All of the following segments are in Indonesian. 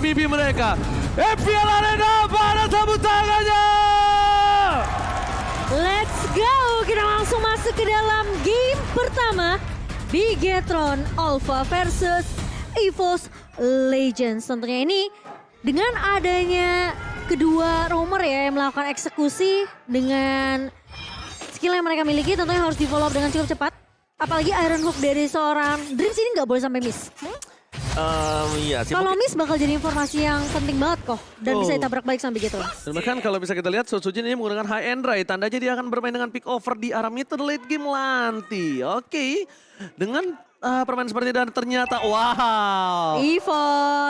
mimpi mereka. FPL Arena, mana tepuk tangannya? Let's go, kita langsung masuk ke dalam game pertama. Bigetron Alpha versus EVOS Legends. Tentunya ini dengan adanya kedua roamer ya yang melakukan eksekusi dengan skill yang mereka miliki tentunya harus di follow up dengan cukup cepat. Apalagi Iron Hook dari seorang Dreams ini nggak boleh sampai miss. Iya sih. Kalau miss bakal jadi informasi yang penting banget kok. Dan bisa ditabrak balik sama Bigetron. Dan bahkan kalau bisa kita lihat Sojin ini menggunakan high end right. Tandanya dia akan bermain dengan pick over di arah mid late game nanti. Oke. Dengan permainan seperti ini dan ternyata wow.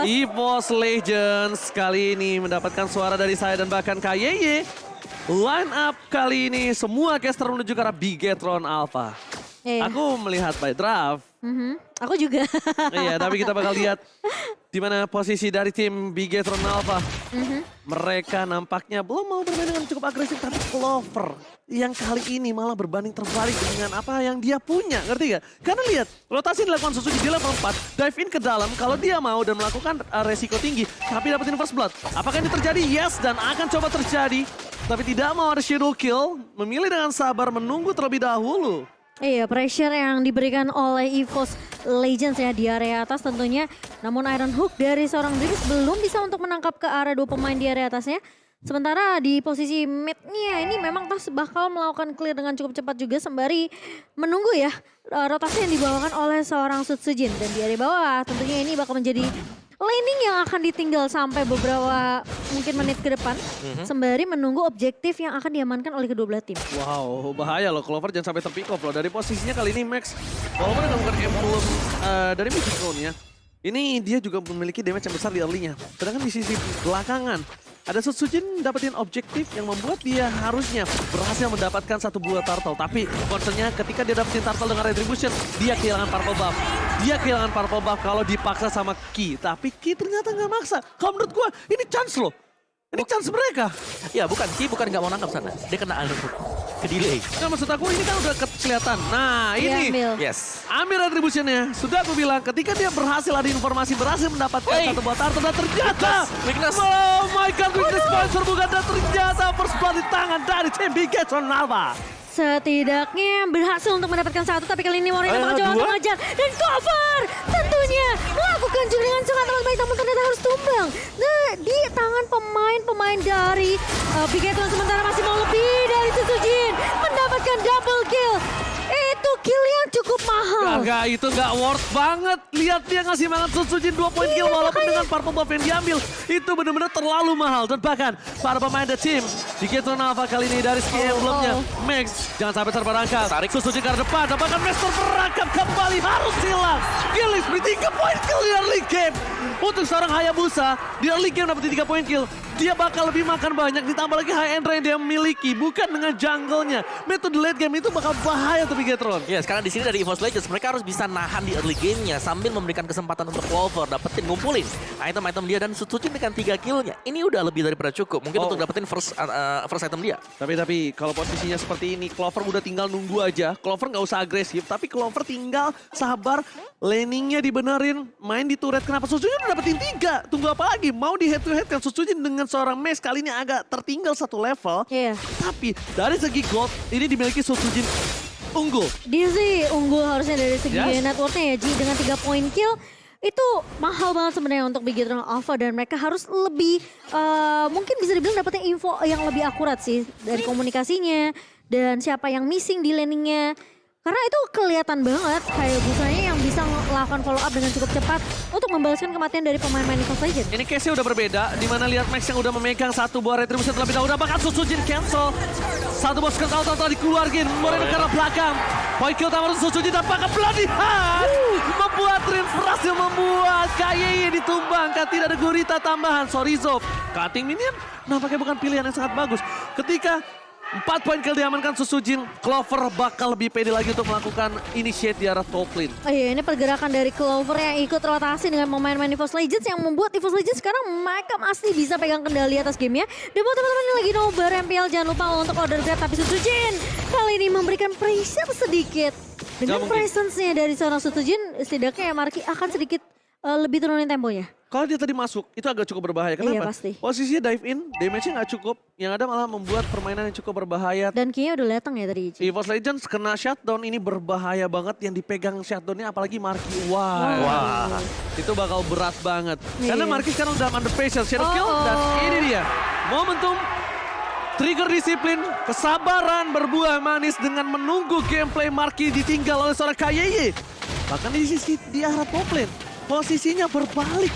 EVOS Legends kali ini mendapatkan suara dari saya dan bahkan KYY. Line up kali ini semua caster menuju ke arah Bigetron Alpha. Aku melihat by draft. Aku juga. Iya, tapi kita bakal lihat di mana posisi dari tim Bigetron Alpha. Mereka nampaknya belum mau bermain dengan cukup agresif, tapi Clover yang kali ini malah berbanding terbalik dengan apa yang dia punya, ngerti gak? Karena lihat, rotasi dilakukan Suzuki di level 4, dive in ke dalam kalau dia mau dan melakukan resiko tinggi, tapi dapetin first blood. Apakah ini terjadi? Yes, dan akan coba terjadi. Tapi tidak mau ada shadow kill, memilih dengan sabar menunggu terlebih dahulu. Iya, pressure yang diberikan oleh EVOS Legends ya di area atas tentunya. Namun Iron Hook dari seorang Dreams belum bisa untuk menangkap ke arah dua pemain di area atasnya. Sementara di posisi mid-nya ini memang Tas bakal melakukan clear dengan cukup cepat juga sembari menunggu ya rotasi yang dibawakan oleh seorang Sutsujin. Dan di area bawah tentunya ini bakal menjadi laning yang akan ditinggal sampai beberapa mungkin menit ke depan. Sembari menunggu objektif yang akan diamankan oleh kedua belah tim. Wow, bahaya loh Clover jangan sampai terpick off loh. Dari posisinya kali ini Max, walaupun ada bukan emblem dari Mythic Zone-nya, ini dia juga memiliki damage yang besar di early-nya. Sedangkan di sisi belakangan, ada Sutsujin dapetin objektif yang membuat dia harusnya berhasil mendapatkan satu buah turtle. Tapi concernnya ketika dia dapetin turtle dengan retribution, dia kehilangan purple buff. Dia kehilangan purple buff kalau dipaksa sama Ki. Tapi Ki ternyata nggak maksa. Kalau menurut gue ini chance loh. Ini chance mereka. Ya bukan, Ki bukan nggak mau nangkap sana. Dia kena Iron Hook. Ke delay. Nah maksud aku ini kan udah kelihatan. Nah ini. Yes. Ambil retributionnya. Sudah aku bilang ketika dia berhasil ada informasi berhasil mendapatkan satu buah turtle dan ternyata. Weakness. Oh my god, weakness points terbuka dan ternyata first blood di tangan dari tim Bigetron Alpha. Setidaknya berhasil untuk mendapatkan satu, tapi kali ini Morena bakal coba mengejar. Dan Clover tentunya melakukan dengan sangat baik, namun ternyata harus tumbang. Nah, di tangan pemain-pemain dari Bigetron sementara masih mau lebih dari Sutsujin. Mendapatkan double kill. Itu kill yang cukup mahal. Gak, itu gak worth banget. Lihat dia ngasih banget Sutsujin 2 point kill walaupun dengan purple buff yang diambil. Itu benar-benar terlalu mahal. Dan bahkan para pemain the team Bigetron Alpha kali ini dari skill emblemnya. Max, jangan sampai terperangkap. Sutsujin ke arah depan. Dan bahkan Max terperangkap kembali. Harus hilang. Gillis beri 3 point kill di early game. Untuk seorang Hayabusa, di early game dapat 3 point kill. Dia bakal lebih makan banyak, ditambah lagi high end range yang dia miliki, bukan dengan jungle-nya. Metode late game itu bakal bahaya untuk Bigetron. Ya, sekarang di sini dari EVOS Legends, mereka harus bisa nahan di early game-nya sambil memberikan kesempatan untuk Clover, dapetin, ngumpulin item-item dia dan Sutsujin dengan 3 kill-nya. Ini udah lebih daripada cukup, mungkin untuk dapetin first item dia. Tapi kalau posisinya seperti ini, Clover udah tinggal nunggu aja. Clover nggak usah agresif, tapi Clover tinggal sabar, laningnya dibenerin, main di turret. Kenapa Sutsujin udah dapetin 3? Tunggu apa lagi? Mau di head to head kan Sutsujin dengan seorang Max kali ini agak tertinggal satu level. Tapi dari segi gold ini dimiliki Sutsujin unggul. Dia sih unggul harusnya dari segi net worth-nya ya Ji. Dengan 3 point kill itu mahal banget sebenarnya untuk Bigetron Alpha. Dan mereka harus lebih mungkin bisa dibilang dapetnya info yang lebih akurat sih. Dari komunikasinya dan siapa yang missing di landingnya. Karena itu kelihatan banget Hayabusanya yang bisa melakukan follow up dengan cukup cepat untuk membalaskan kematian dari pemain-pemain EVOS Legends. Ini case-nya udah berbeda, di mana lihat Max yang udah memegang satu buah retribution terlebih dahulu. Bahkan Sutsujin cancel. Satu buah skill telah dikeluarkan. Moreno ke arah belakang. Point kill tamar Sutsujin dan bahkan bloody hand. Membuat Dreams berhasil membuat KYY ditumbangkan. Tidak ada gurita tambahan. Sorizov. Cutting minion nampaknya bukan pilihan yang sangat bagus. Ketika 4 poin kill diamankan Sutsujin, Clover bakal lebih pede lagi untuk melakukan initiate di arah top lane. Oh iya, ini pergerakan dari Clover yang ikut rotasi dengan pemain-pemain EVOS Legends yang membuat EVOS Legends sekarang mereka masih bisa pegang kendali atas gamenya. Dan buat teman-teman yang lagi nobar MPL, jangan lupa untuk order grab. Tapi Sutsujin kali ini memberikan pressure sedikit. Dengan presence-nya dari seorang Sutsujin, setidaknya ya Marki akan sedikit lebih turunin temponya. Kalau dia tadi masuk, itu agak cukup berbahaya. Kenapa? Iya, pasti. Posisinya dive in, damage-nya nggak cukup. Yang ada malah membuat permainan yang cukup berbahaya. Dan kayaknya udah datang ya tadi. EVOS Legends kena shutdown, ini berbahaya banget. Yang dipegang shutdown-nya apalagi Marky. Wah. Itu bakal berat banget. Karena Iya. Marky sekarang dalam under pressure. Shadow kill, dan ini dia. Momentum, trigger disiplin, kesabaran berbuah manis dengan menunggu gameplay Marky ditinggal oleh seorang KYY. Bahkan di sisi di arah top lane, posisinya berbalik.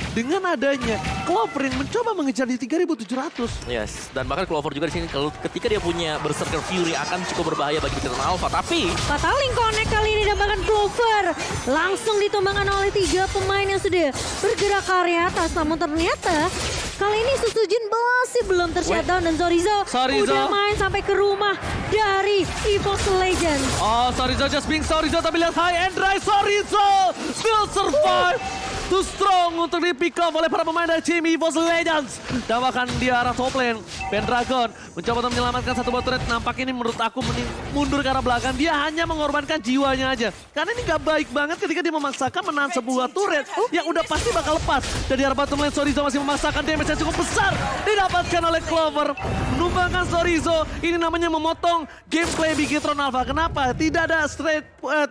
Dengan adanya Clover yang mencoba mengejar di 3.700. Yes, dan bahkan Clover juga di sini kalau ketika dia punya Berserker Fury akan cukup berbahaya bagi Bikiton Alpha. Tapi Fataling Connect kali ini dapatkan Clover. Langsung ditumbangkan oleh 3 pemain yang sudah bergerak ke area atas. Namun ternyata kali ini Susujin masih belum tershutdown dan Sorizo udah main sampai ke rumah dari EVOS Legends. Oh, Sorizo just being Sorizo, tapi lihat high and dry. Sorizo still survive. Too strong untuk di pick off oleh para pemain dari tim EVOS Legends. Dan bahkan di arah top lane, Pendragon mencoba untuk menyelamatkan satu bot turret. Nampak ini menurut aku mending mundur ke arah belakang. Dia hanya mengorbankan jiwanya aja. Karena ini gak baik banget ketika dia memaksakan menahan sebuah turret yang udah pasti bakal lepas. Dan di arah bottom lane, Sorizo masih memaksakan damage yang cukup besar. Didapatkan oleh Clover. Menumbangkan Sorizo. Ini namanya memotong gameplay Bigetron Alpha. Kenapa? Tidak ada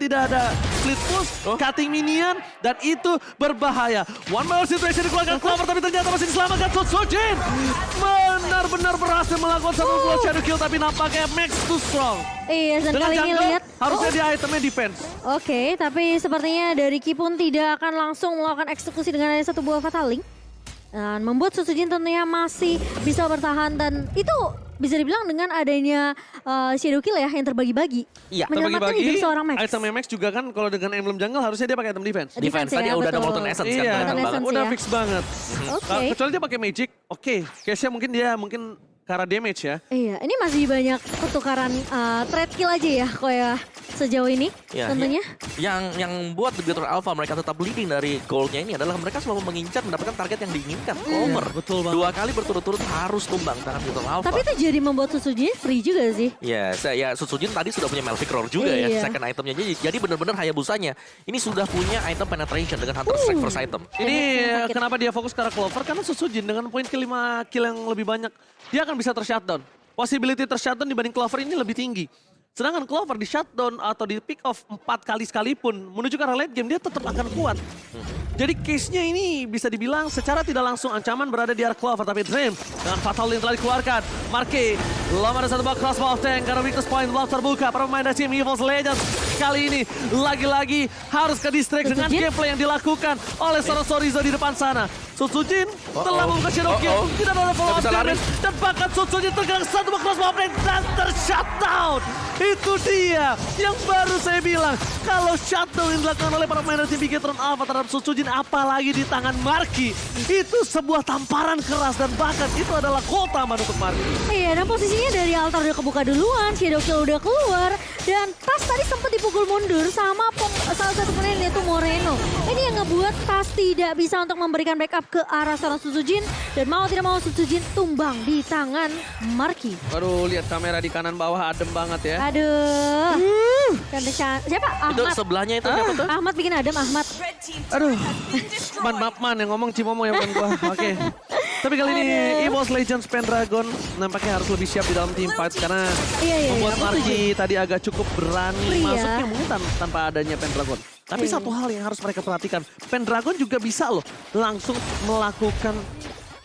tidak ada split push, cutting minion, dan itu berbahaya. One more situation dikeluarkan Clover, tapi ternyata masih diselamatkan Susujin. Benar-benar berhasil melakukan satu buah shadow kill, tapi nampaknya Max too strong. Iya, dan Dengan kali ini jungle, lihat. harusnya dia itemnya defense. Oke, tapi sepertinya dari Ki pun tidak akan langsung melakukan eksekusi dengan ada satu buah Fataling. Dan membuat Susujin tentunya masih bisa bertahan, dan itu bisa dibilang dengan adanya shadow kill ya yang terbagi-bagi. Iya, menyelamatkan hidup seorang Max. Item Max juga kan kalau dengan emblem jungle harusnya dia pakai item defense. defense ya, tadi udah ada betul. Molten Essence kan. Iya, kelihatan Molten banget. Essence. udah ya. fix banget. Oke. Kecuali dia pakai magic, oke. Case-nya mungkin dia karena damage ya. Iya, ini masih banyak pertukaran trade kill aja ya kok ya sejauh ini Ya, tentunya. Yang buat The Bikiton Alpha mereka tetap leading dari goalnya ini adalah mereka selalu mengincar mendapatkan target yang diinginkan. Clover. Betul banget. 2 kali berturut-turut harus tumbang tangan Bikiton Alpha. Tapi itu jadi membuat Susujin free juga sih. Ya, saya Susujin tadi sudah punya Melvic Roar juga ya, Iya. second itemnya. Jadi benar-benar Hayabusanya ini sudah punya item penetration dengan Hunter Strike first item. Ini Sakit. kenapa dia fokus ke arah Clover? Karena Susujin dengan poin kill 5 kill yang lebih banyak, dia akan bisa tershutdown. Possibility tershutdown dibanding Clover ini lebih tinggi. Sedangkan Clover di shutdown atau di pick off 4 kali sekalipun menuju ke arah late game dia tetap akan kuat. Jadi case-nya ini bisa dibilang secara tidak langsung ancaman berada di arah Clover. Tapi Dream dengan fatal yang telah dikeluarkan. Marky belum ada satu bak crossbow tank karena weakness point belum terbuka. Para pemain dari tim EVOS Legends kali ini lagi-lagi harus ke distract dengan gameplay yang dilakukan oleh seorang Sorizo di depan sana. Susujin telah membuka shadow kill. Tidak ada follow up damage. Dan bahkan Susujin tergerak satu bak crossbow tank dan tershutdown. Itu dia yang baru saya bilang. Kalau shutdown yang dilakukan oleh para pemain dari tim Bigetron Alpha terhadap Susujin apalagi di tangan Marky. Itu sebuah tamparan keras dan bahkan itu adalah gol tambahan untuk Marky. Iya, dan posisinya dari altar udah kebuka duluan, shadow kill udah keluar, dan Tas tadi sempat dipukul mundur sama salah satu pemain yaitu Moreno. Ini yang ngebuat Tas tidak bisa untuk memberikan backup ke arah seorang Susujin, dan mau tidak mau Susujin tumbang di tangan Marky. Aduh, lihat kamera di kanan bawah adem banget ya. Aduh. Siapa? Itu Ahmad. sebelahnya itu siapa tuh? Ahmad bikin adem, Ahmad. Aduh, Man yang ngomong Cimomo ya bukan gua. Oke. Tapi kali ini EVOS Legends Pendragon nampaknya harus lebih siap di dalam team fight karena Iya, membuat aku Marky tadi agak cukup berani Free ya. masuknya mungkin tanpa adanya Pendragon. Tapi satu hal yang harus mereka perhatikan, Pendragon juga bisa loh langsung melakukan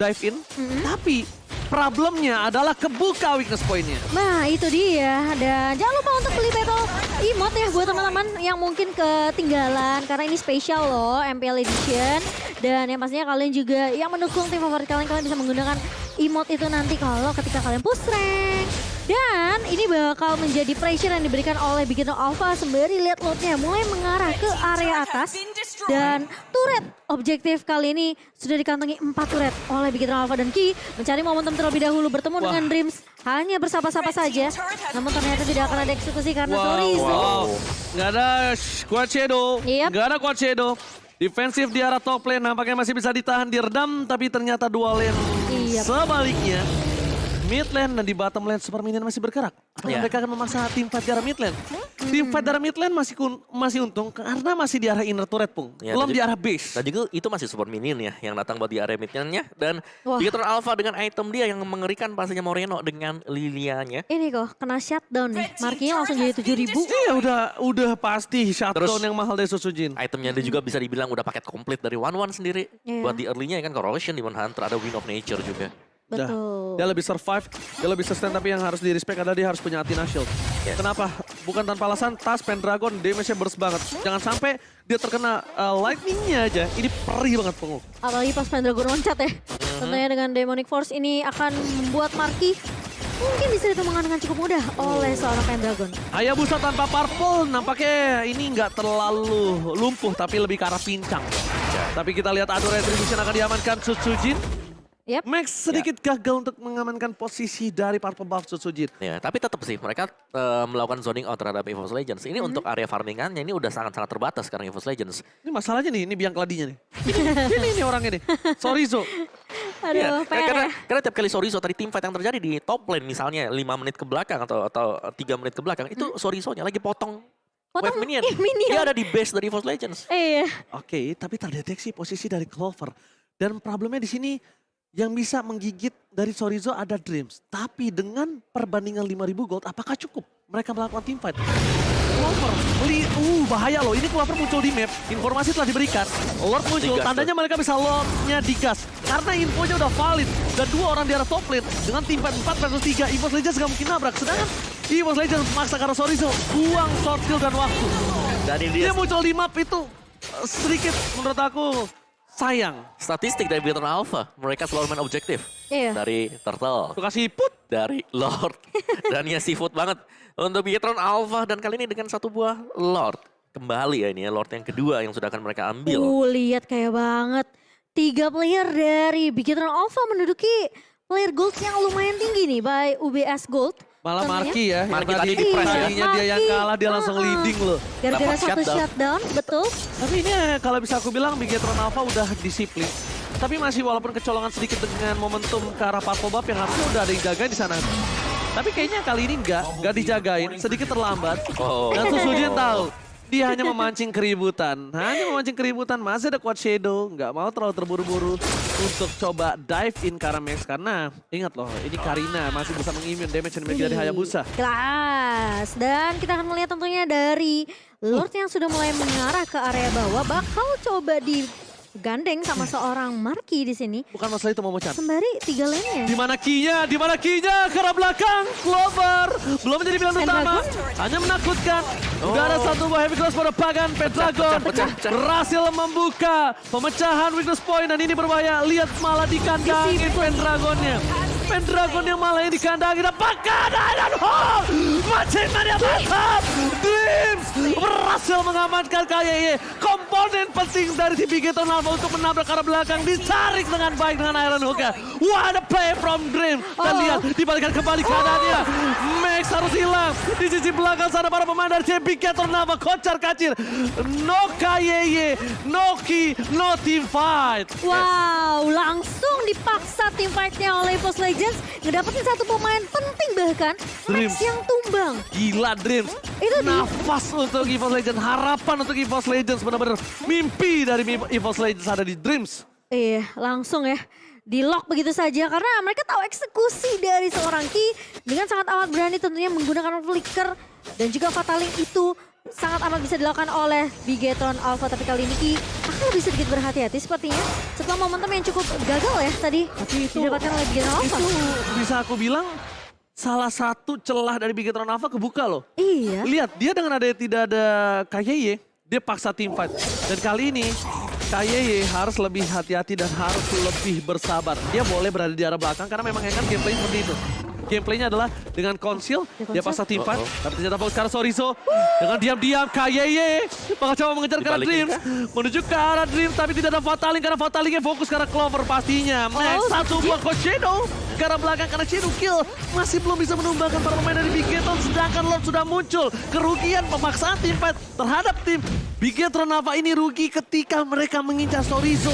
dive in, tapi problemnya adalah kebuka weakness point-nya. Nah, itu dia. Dan jangan lupa untuk beli battle emote ya buat teman-teman yang mungkin ketinggalan. Karena ini spesial loh, MPL Edition. Dan yang pastinya kalian juga yang mendukung tim favorit kalian, kalian bisa menggunakan emote itu nanti kalau ketika kalian push rank. Dan ini bakal menjadi pressure yang diberikan oleh Bikiton Alpha sembari lihat loadnya mulai mengarah ke area atas. Dan turret objektif kali ini sudah dikantongi 4 turret oleh Bikiton Alpha dan Ki mencari momentum terlebih dahulu bertemu dengan Dreams hanya bersapa-sapa saja. Namun ternyata tidak akan ada eksekusi karena Sorizo. Nggak ada quad shadow, Yep. nggak ada quad shadow. Defensif di arah top lane nampaknya masih bisa ditahan diredam, tapi ternyata dual lane Yep. sebaliknya mid lane dan di bottom lane Super Minion masih bergerak. Apakah Iya. mereka akan memaksa tim fight di arah mid lane? Tim fight di arah mid lane masih untung karena masih di arah inner turret, Pung. Ya, Belum dan di arah base. Dan juga itu masih support minion ya yang datang buat di area midnya. Dan Wah. Bigetron Alpha dengan item dia yang mengerikan pastinya Moreno dengan Lilianya. Ini kok kena shutdown nih. Markinya langsung jadi 7.000. Iya udah pasti shutdown Terus- yang mahal dari Susujin. Itemnya dia juga bisa dibilang udah paket komplit dari One sendiri. Iya. Buat di early-nya ya kan Corrosion, Demon Hunter, ada Wind of Nature juga. Betul. Dia lebih survive, dia lebih sustain, tapi yang harus di respect adalah dia harus punya Athena Shield. Yes. Kenapa? Bukan tanpa alasan, Tas Pendragon damage-nya burst banget. Jangan sampai dia terkena lightning-nya aja. Ini perih banget, Pung. Apalagi pas Pendragon loncat ya. Tentunya dengan Demonic Force ini akan membuat Marki mungkin bisa ditemukan dengan cukup mudah oleh seorang Pendragon. Hayabusa tanpa purple nampaknya ini nggak terlalu lumpuh, tapi lebih ke arah pincang. Tapi kita lihat Ado Retribution akan diamankan Sutsujin. Yep. Max sedikit gagal untuk mengamankan posisi dari purple buff Sutsujin. Ya, tapi tetap sih mereka melakukan zoning out terhadap EVOS Legends. Ini untuk area farmingannya ini udah sangat-sangat terbatas sekarang EVOS Legends. Ini masalahnya nih, ini biang keladinya nih. Ini orangnya nih. Sorry Zo. Aduh, Ya, PR karena, ya. karena tiap kali Sorizo tadi team fight yang terjadi di top lane misalnya 5 menit ke belakang atau 3 menit ke belakang itu Sorizo-nya lagi potong Potong wave minion. minion. Dia ada di base dari EVOS Legends. Iya. Oke, tapi terdeteksi posisi dari Clover. Dan problemnya di sini yang bisa menggigit dari Sorizo ada Dreams. Tapi dengan perbandingan 5.000 gold, apakah cukup mereka melakukan team fight? Clover, bahaya loh. Ini Clover muncul di map, informasi telah diberikan. Lord muncul, Digas tandanya mereka bisa Lordnya digas. Karena infonya udah valid. Dan 2 orang di arah top lane dengan team fight 4 versus 3. EVOS Legends gak mungkin nabrak. Sedangkan EVOS Legends memaksa karena Sorizo buang short kill dan waktu. Dan ini Dia dia muncul di map itu sedikit menurut aku sayang. statistik dari Bigetron Alpha. Mereka selalu main objektif. Iya. Dari Turtle, Tuh kasih put. dari Lord. Dan ya seafood banget untuk Bigetron Alpha. Dan kali ini dengan satu buah Lord. Kembali ya ini ya Lord yang kedua yang sudah akan mereka ambil. Lihat kayak banget. 3 player dari Bigetron Alpha menduduki player gold yang lumayan tinggi nih by UBS Gold. Malah Tentunya. Marki ya. Marki yang tadi di press ya. tadinya dia yang Marki. kalah, dia langsung leading loh. Gara-gara Dapat satu shutdown. shutdown, betul. Tapi ini kalau bisa aku bilang Bigetron Alpha udah disiplin. Tapi masih walaupun kecolongan sedikit dengan momentum ke arah Purple Buff yang harusnya udah ada yang jagain di sana. Tapi kayaknya kali ini nggak dijagain, sedikit terlambat. Oh. Dan Susujin tahu, dia hanya memancing keributan. Masih ada Quad Shadow, nggak mau terlalu terburu-buru untuk coba dive in ke arah Max. Karena ingat loh, ini Karina masih bisa mengimmune damage yang dimiliki dari Hayabusa. Kelas. Dan kita akan melihat tentunya dari Lord yang sudah mulai mengarah ke area bawah. Bakal coba digandeng sama seorang Marki di sini. Bukan masalah itu Momo-chan. Sembari 3 lane-nya. Di mana kinya? Di mana kinya? Ke arah belakang. Clover. Belum menjadi pilihan utama. Hanya menakutkan. Udah ada satu buah heavy cross pada Pagan. Pendragon pecah. berhasil membuka pemecahan weakness point. Dan ini berbahaya. Lihat malah dikandangin Pendragonnya. Pendragon yang malah yang dikandangin. Apakah ada Iron Hall? Mancing yang mantap. Dreams berhasil mengamankan KYY. Komponen penting dari si Bigetron Alpha untuk menabrak ke arah belakang. Ditarik dengan baik dengan Iron Hook. What a play from Dream. Dan lihat dibalikan kembali keadaannya. Max harus hilang. Di sisi belakang sana para pemain dari si Bigetron Alpha kocar kacir. No KYY, no key, no team fight. Wow, langsung dipaksa tim fight-nya oleh EVOS Legends. Ngedapetin satu pemain penting bahkan. Max Dreams. yang tumbang. Gila Dreams. Itu dia. Nafas untuk EVOS Legends. Harapan untuk EVOS Legends. Benar-benar mimpi dari EVOS Legends ada di Dreams. Iya, langsung ya. Di lock begitu saja karena mereka tahu eksekusi dari seorang Ki dengan sangat amat berani tentunya menggunakan flicker dan juga Fataling itu sangat amat bisa dilakukan oleh Bigetron Alpha. Tapi kali ini Ki akan lebih sedikit berhati-hati sepertinya setelah momentum yang cukup gagal ya tadi Tapi itu- didapatkan oleh Bigetron Alpha. Itu bisa aku bilang salah satu celah dari Bigetron Alpha kebuka loh. Iya. Lihat, dia dengan tidak ada KYY, dia paksa team fight. Dan kali ini KYY harus lebih hati-hati dan harus lebih bersabar. Dia boleh berada di arah belakang karena memang kan gameplay seperti itu. Gameplaynya adalah dengan conceal, dia paksa team fight. Tapi ternyata fokus ke arah Sorizo. Dengan diam-diam KYY bakal coba mengejar ke arah Dibalikin Dreams. Menuju ke arah Dreams tapi tidak ada Fataling karena Fatalingnya fokus ke arah Clover pastinya. Max satu buah Coach Shadow ke arah belakang karena Shadow kill. Masih belum bisa menumbangkan para pemain dari Bigetron. Sedangkan Lord sudah muncul. Kerugian pemaksaan team fight terhadap tim Bigetron Alpha ini rugi ketika mereka mengincar Sorizo.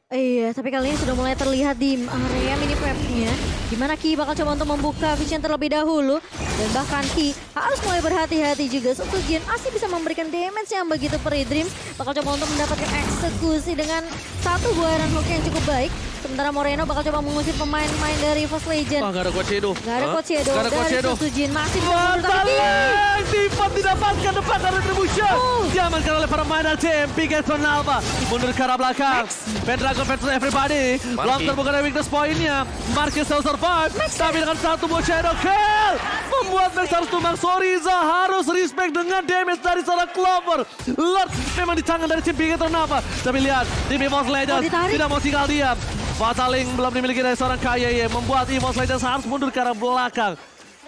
Iya, tapi kali ini sudah mulai terlihat di area mini map-nya. Dimana Ki bakal coba untuk membuka vision terlebih dahulu. Dan bahkan Ki harus mulai berhati-hati juga. Sutujin masih bisa memberikan damage yang begitu perih. Dreams bakal coba untuk mendapatkan eksekusi dengan satu buah Iron Hook yang cukup baik. Sementara Moreno bakal coba mengusir pemain-pemain dari Force Legend. Wah, gak ada Coach Edo. Gak ada Coach Edo Gak ada Coach dari Edo. Sutujin. Masih bisa mundur tapi Ki. Balik! Tipat didapatkan depan dari Retribution. Diamankan oleh para pemain tim Piket Alpha. Mundur ke arah belakang. Pendragon versus everybody. Long terbuka dari weakness point-nya. Marquez still survive. Tapi dengan satu buah shadow kill. Membuat Max harus tumbang. Soriza harus respect dengan damage dari seorang Clover. Lord memang di tangan dari tim Piket Alpha. Tapi lihat, tim EVOS Legends ditarik. tidak mau tinggal diam. Fataling belum dimiliki dari seorang KYY. Membuat EVOS Legends harus mundur ke arah belakang.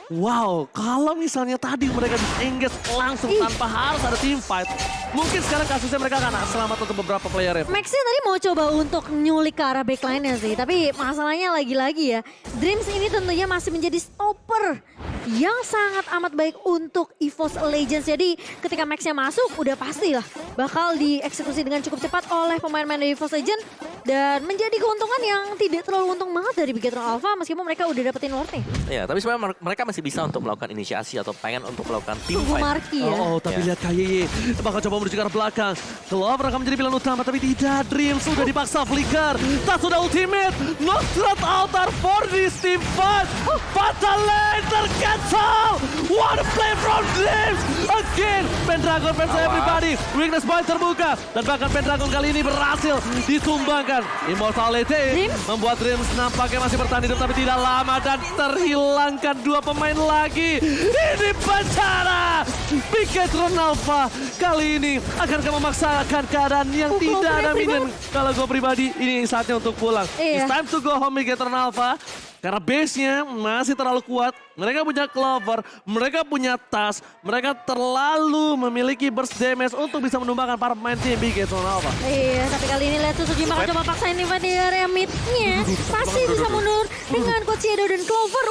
Wow, kalau misalnya tadi mereka di-engage langsung tanpa harus ada team fight, mungkin sekarang kasusnya mereka akan selamat untuk beberapa player ya. Maxi tadi mau coba untuk nyulik ke arah backline-nya sih. Tapi masalahnya lagi-lagi ya. Dreams ini tentunya masih menjadi stopper yang sangat amat baik untuk EVOS Legends. Jadi ketika Maxnya masuk udah pastilah bakal dieksekusi dengan cukup cepat oleh pemain-pemain dari EVOS Legends. Dan menjadi keuntungan yang tidak terlalu untung banget dari Bigetron Alpha meskipun mereka udah dapetin Lord-nya. Ya, tapi sebenarnya mereka masih bisa untuk melakukan inisiasi atau pengen untuk melakukan team Tunggu fight. Marki ya. Oh, tapi lihat KYY bakal coba menuju ke arah belakang. Clover akan menjadi pilihan utama, tapi tidak. Dreams sudah dipaksa flicker. Tak sudah ultimate. Nostrat altar for this team fight. Fatal Lane tercancel. What a play from Dreams. Again, Pendragon versus everybody. Weakness point terbuka. Dan bahkan Pendragon kali ini berhasil ditumbangkan. Immortality membuat Dreams nampaknya masih bertahan hidup, tapi tidak lama. Dan terhilangkan dua pemain lagi. Ini penjara. Bigetron Alpha kali ini akankah memaksakan keadaan yang tidak ada minion. Kalau gue pribadi, ini saatnya untuk pulang. Iya. It's time to go home Bigetron Alpha. Karena base-nya masih terlalu kuat. Mereka punya Clover, mereka punya tas. Mereka terlalu memiliki burst damage untuk bisa menumbangkan para pemain tim Bigetron Alpha. Iya, tapi kali ini lihat Suzuki bakal coba paksain invade di area mid-nya. Masih bisa mundur dengan Coach Edo dan Clover.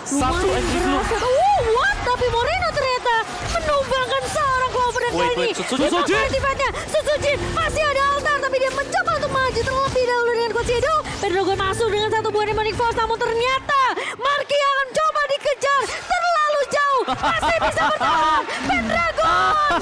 Satu Lumayan exit dulu. berhasil. What? Tapi Moreno ternyata menumbangkan seorang Clover dan kali ini. Suzuki. Aktifnya Suzuki masih ada altar tapi dia mencoba untuk maju terlebih dahulu dengan Coach Edo. Pendragon masuk dengan satu buah Demonic Force namun ternyata Marki akan coba dikejar terlalu jauh. Masih bisa bertahan. Pendragon.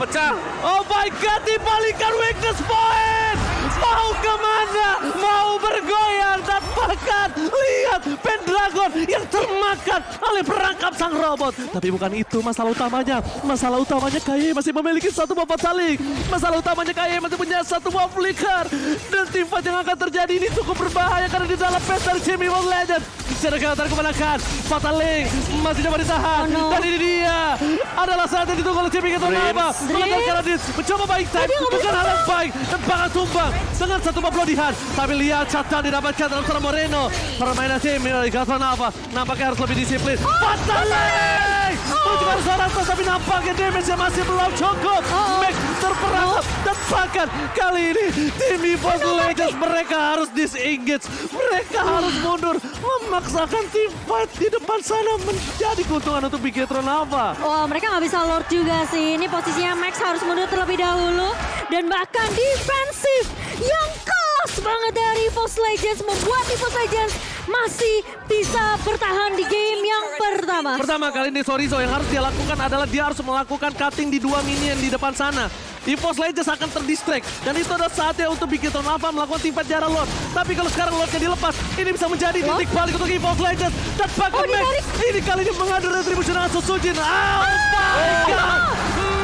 Pecah. Oh my god, dibalikan weakness point. Mau kemana? Mau bergoyang dan bahkan lihat Pendragon yang termakan oleh perangkap sang robot. Tapi bukan itu masalah utamanya. Masalah utamanya KYY masih memiliki satu buah Fataling. Masalah utamanya KYY masih punya satu buah flicker. Dan tim fight yang akan terjadi ini cukup berbahaya karena di dalam base dari tim EVOS Legends. Secara counter kemenangan. Fataling masih coba ditahan. Oh no. Dan ini dia adalah saat yang ditunggu oleh tim Bigetron Alpha. Melakukan Raditz mencoba baik time. Bukan hal yang baik. Dan bakal tumbang dengan satu buah pelodihan. Tapi lihat shutdown didapatkan dalam seorang Moreno. Permainan tim Bigetron Alpha nampaknya harus lebih disiplin. Fataling! Menunjukkan seorang tos tapi nampaknya damage-nya masih belum cukup. Max terperangkap. Dan bahkan kali ini tim EVOS Legends mereka harus disengage. Mereka harus mundur. Memaksakan tim fight di depan sana menjadi keuntungan untuk Bigetron Alpha. Wah, mereka nggak bisa Lord juga sih. Ini posisinya Max harus mundur terlebih dahulu. Dan bahkan defensif yang kelas banget dari EVOS Legends membuat EVOS Legends masih bisa bertahan di game yang pertama. Pertama kali ini Sorizo yang harus dia lakukan adalah dia harus melakukan cutting di dua minion di depan sana. EVOS Legends akan terdistract dan itu adalah saatnya untuk Bigetron Alpha melakukan tim fight di arah Lord. Tapi kalau sekarang Lordnya dilepas, ini bisa menjadi titik balik untuk EVOS Legends. Dan bahkan Max ini kali ini mengadu retribution dengan Susujin. Oh my god!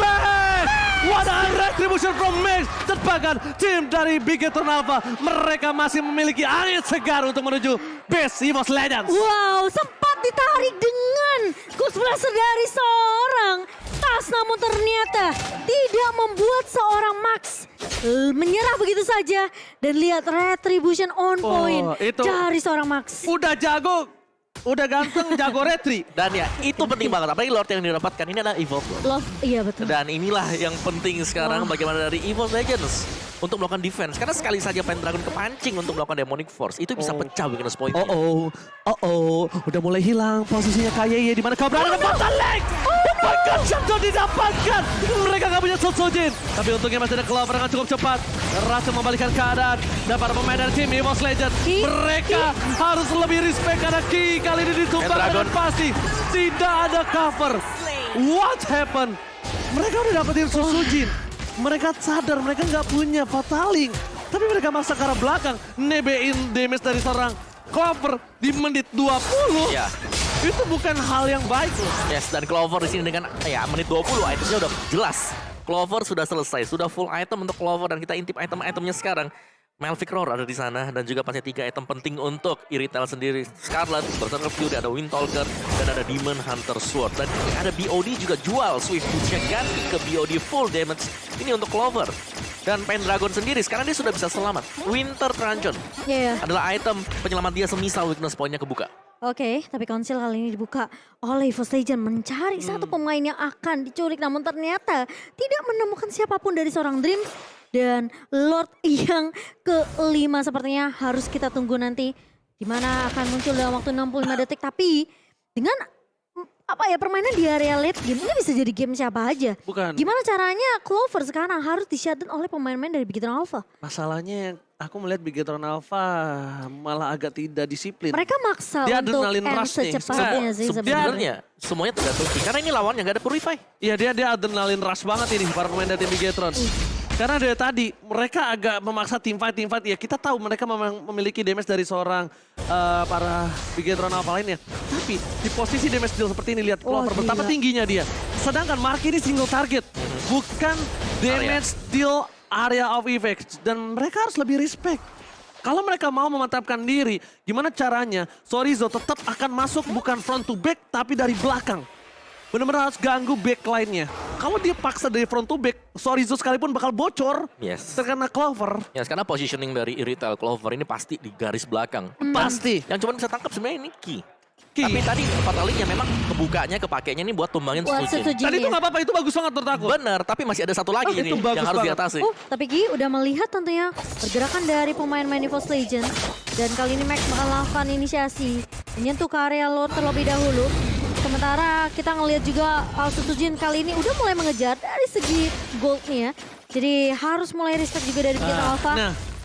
Max! What a retribution from Max! Dan bahkan tim dari Bigetron Alpha, mereka masih memiliki angin segar untuk menuju base EVOS Legends. Wow, sempat ditarik dengan Ghost Blaster dari seorang tas, namun ternyata tidak membuat seorang Max menyerah begitu saja. Dan lihat retribution on point itu dari seorang Max. udah jago, udah ganteng, jago retri. Dan ya, itu penting banget. Apalagi Lord yang didapatkan ini adalah Evolve Lord. Love, iya betul. Dan inilah yang penting sekarang bagaimana dari EVOS Legends untuk melakukan defense. Karena sekali saja Pendragon kepancing untuk melakukan Demonic Force, itu bisa pecah weakness point. Udah mulai hilang posisinya KYY di mana kau berada dengan Fatal Leg. Oh my god, shutdown didapatkan. Mereka nggak punya Sotsujin. Tapi untungnya masih ada Clover yang cukup cepat. Berhasil membalikkan keadaan. Dan para pemain dari tim EVOS Legends, mereka harus lebih respect karena Ki kali ini ditumbang dengan pasti. Tidak ada cover. What happened? Mereka udah dapetin Sotsujin. Mereka sadar mereka nggak punya Fataling. Tapi mereka maksa ke arah belakang. Nebein damage dari seorang Clover di menit 20. Ya. Itu bukan hal yang baik loh. Yes, dan Clover di sini dengan menit 20 itemnya udah jelas. Clover sudah selesai, sudah full item untuk Clover dan kita intip item-itemnya sekarang. Melvic Roar ada di sana dan juga pasti 3 item penting untuk Irithel sendiri. Scarlet, Berserker Fury, ada Windtalker, dan ada Demon Hunter Sword. Dan ini ada BOD juga jual Swift Boots-nya ganti ke BOD full damage. Ini untuk Clover. Dan Pendragon sendiri sekarang dia sudah bisa selamat. Winter Truncheon adalah item penyelamat dia semisal weakness point-nya kebuka. Oke, tapi konsil kali ini dibuka oleh EVOS Legends mencari satu pemain yang akan diculik. Namun ternyata tidak menemukan siapapun dari seorang Dream. Dan Lord yang kelima sepertinya harus kita tunggu nanti. Dimana akan muncul dalam waktu 65 detik. Tapi dengan permainan di area late game ini bisa jadi game siapa aja. Bukan. Gimana caranya Clover sekarang harus di-shutdown oleh pemain-pemain dari Bigetron Alpha? Masalahnya aku melihat Bigetron Alpha malah agak tidak disiplin. Mereka maksa Dia untuk adrenalin end rush nih. secepatnya sih sebenarnya. Sebenarnya semuanya tergantung karena ini lawannya nggak ada Purify. Iya dia adrenalin rush banget ini para pemain dari tim Bigetron. Karena dari tadi mereka agak memaksa team fight ya kita tahu mereka memang memiliki damage dari seorang para Bigetron Alpha lainnya. Tapi di posisi damage deal seperti ini lihat Clover betapa tingginya dia. Sedangkan Mark ini single target bukan damage deal area of effects dan mereka harus lebih respect. Kalau mereka mau memantapkan diri, gimana caranya Sorizo tetap akan masuk bukan front to back tapi dari belakang. Benar-benar harus ganggu backline-nya. Kalau dia paksa dari front to back, Sorizo sekalipun bakal bocor. Yes. Terkena Clover. Yes, karena positioning dari Irithel Clover ini pasti di garis belakang. Pasti. Yang cuma bisa tangkap sebenarnya ini Ki. Tapi tadi Fatalingnya memang kebukanya, kepakainya ini buat tumbangin Sotsujin. Tadi itu nggak apa-apa, itu bagus banget menurut aku. Bener, tapi masih ada satu lagi ini yang harus diatasi. Tapi Ki udah melihat tentunya pergerakan dari pemain-pemain EVOS Legends. Dan kali ini Max bakal melakukan inisiasi. Menyentuh ke area Lord terlebih dahulu. Sementara kita ngelihat juga Sotsujin kali ini udah mulai mengejar dari segi gold-nya ya. Jadi harus mulai respect juga dari Bigetron Alpha.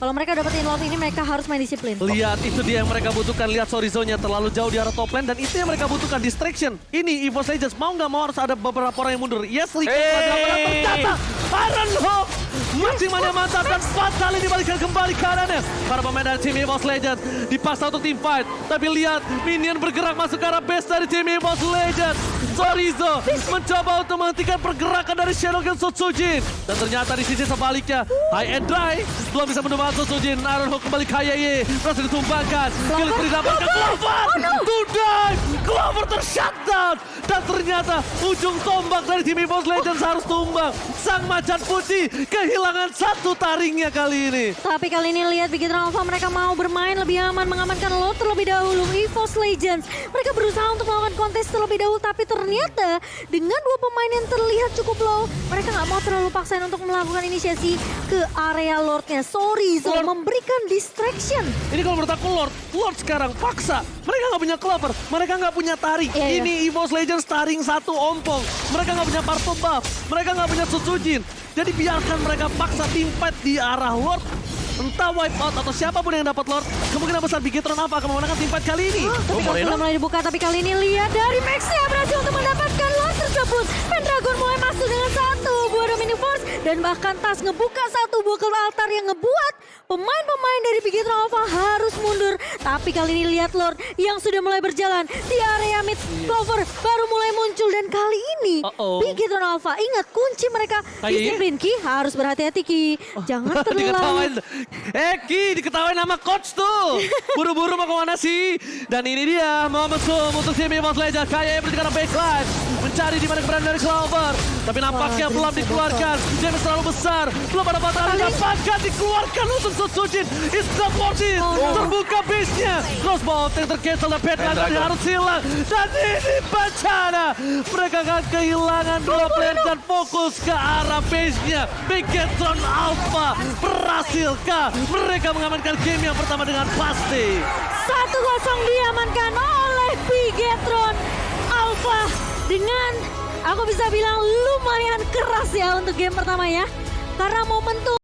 Kalau mereka dapetin Lord ini mereka harus main disiplin. Lihat, itu dia yang mereka butuhkan. Lihat Sorizo-nya terlalu jauh di arah top lane dan itu yang mereka butuhkan, distraction. Ini EVOS Legends mau nggak mau harus ada beberapa orang yang mundur. Yes, Rico ternyata Ironhawk masih menyemantapkan Fatal ini dibalikkan kembali keadaannya. Para pemain dari tim EVOS Legends dipaksa untuk team fight. Tapi lihat, minion bergerak masuk ke arah base dari tim EVOS Legends. Sorizo mencoba untuk menghentikan pergerakan dari Shadowgun Sotsujin. Dan ternyata di sisi sebaliknya, High and Dry belum bisa menemukan Sotsujin. Ironhawk kembali ke KYY, berhasil ditumbangkan. Kill didapatkan Clover. Tudai, Clover tershutdown. Dan ternyata ujung tombak dari tim EVOS Legends harus tumbang. Sang macan putih kehilangan satu taringnya kali ini. Tapi kali ini lihat Bigetron Alpha mereka mau bermain lebih aman, mengamankan Lord terlebih dahulu. EVOS Legends mereka berusaha untuk melakukan kontes terlebih dahulu, tapi ternyata dengan dua pemain yang terlihat cukup low, mereka nggak mau terlalu paksain untuk melakukan inisiasi ke area Lordnya. Sorizo memberikan distraction. Ini kalau menurut aku Lord sekarang paksa. Mereka nggak punya Clover, mereka nggak punya taring. Ini EVOS Legends taring satu ompong. Mereka nggak punya Purple Buff, mereka nggak punya Sotsujin. Jadi biarkan mereka paksa tim fight di arah Lord. Entah wipe out atau siapapun yang dapat Lord, kemungkinan besar Bigetron Alpha akan memenangkan tim fight kali ini. Tapi kalau sudah mulai dibuka, tapi kali ini lihat dari Max-nya berhasil untuk mendapatkan Lord tersebut. Pendragon mulai masuk dengan satu buah Dominic Force dan bahkan Tas ngebuka satu buah ke altar yang ngebuat pemain-pemain dari Bigetron Alpha harus mundur. Tapi kali ini lihat Lord yang sudah mulai berjalan di area mid. Clover baru mulai muncul dan kali ini Bigetron Alpha ingat kunci mereka disiplin. Ki harus berhati-hati Ki. Jangan terlalu Ki diketawain nama coach tuh. Buru-buru mau kemana sih? Dan ini dia momen zoom untuk tim EVOS Legends. KYY berjalan backline. mencari di mana keberadaan dari Clover. Tapi nampaknya Wah, belum Dreams dikeluarkan. Damage terlalu besar. Belum ada batalnya didapatkan. Dikeluarkan untuk Sutsujin. It's not worth it. Terbuka base-nya. Crossbow yang tercancel dan Petland tadi harus hilang. Dan ini bencana. Mereka akan kehilangan 2 player dan fokus ke arah base-nya. Bigetron Alpha. Berhasilkah mereka mengamankan game yang pertama dengan pasti? 1-0 diamankan oleh Bigetron Alpha dengan aku bisa bilang lumayan keras ya untuk game pertama ya. Karena momentum